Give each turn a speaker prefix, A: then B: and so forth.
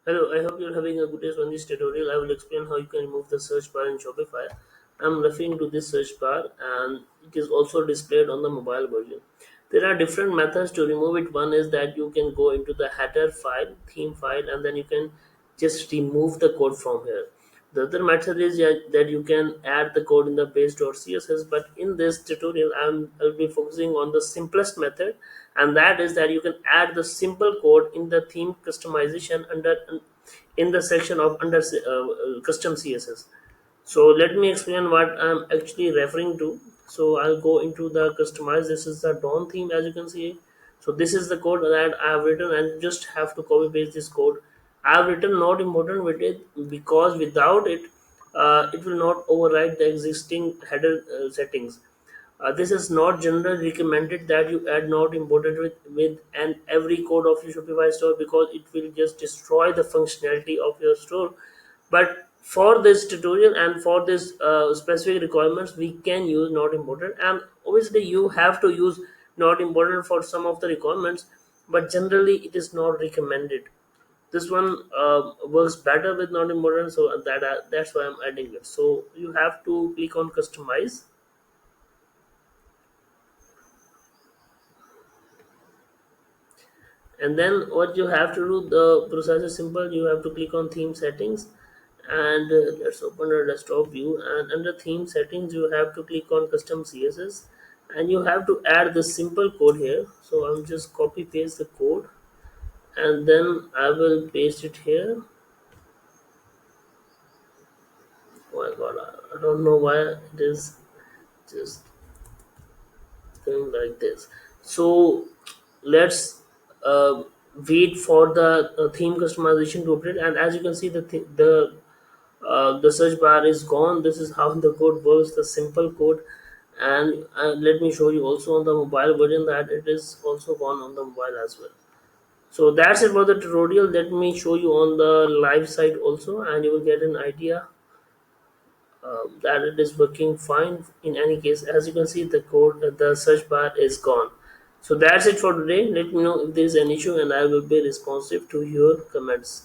A: Hello, I hope you're having a good day. So in this tutorial, I will explain how you can remove the search bar in Shopify. I'm referring to this search bar and it is also displayed on the mobile version. There are different methods to remove it. One is that you can go into the header file, theme file, and then you can just remove the code from here. The other method is that you can add the code in the base.css, but in this tutorial, I'll be focusing on the simplest method, and that is that you can add the simple code in the theme customization under in the section of under custom css. So let me explain what I'm actually referring to. So I'll go into the customize. This is the dawn theme, as you can see. So this is the code that I've written, and you just have to copy paste this code. I've written not important with it because without it, it will not override the existing header settings. This is not generally recommended that you add not imported with and every code of your Shopify store, because it will just destroy the functionality of your store. But for this tutorial and for this specific requirements, we can use not imported, and obviously you have to use not imported for some of the requirements, but generally it is not recommended. This one works better with not imported, so that's why I'm adding it. So you have to click on customize, and then what you have to do, the process is simple. You have to click on theme settings, and let's open a desktop view, and under theme settings you have to click on custom css, and you have to add the simple code here. So I'm just copy paste the code, and then I will paste it here. Oh my god, I don't know why it is just going like this. So let's wait for the theme customization to update, and as you can see, the search bar is gone. This is how the code works, the simple code. And let me show you also on the mobile version that it is also gone on the mobile as well. So that's it for the tutorial. Let me show you on the live site also, and you will get an idea that it is working fine. In any case, as you can see, the code, the search bar is gone. So that's it for today. Let me know if there is an issue, and I will be responsive to your comments.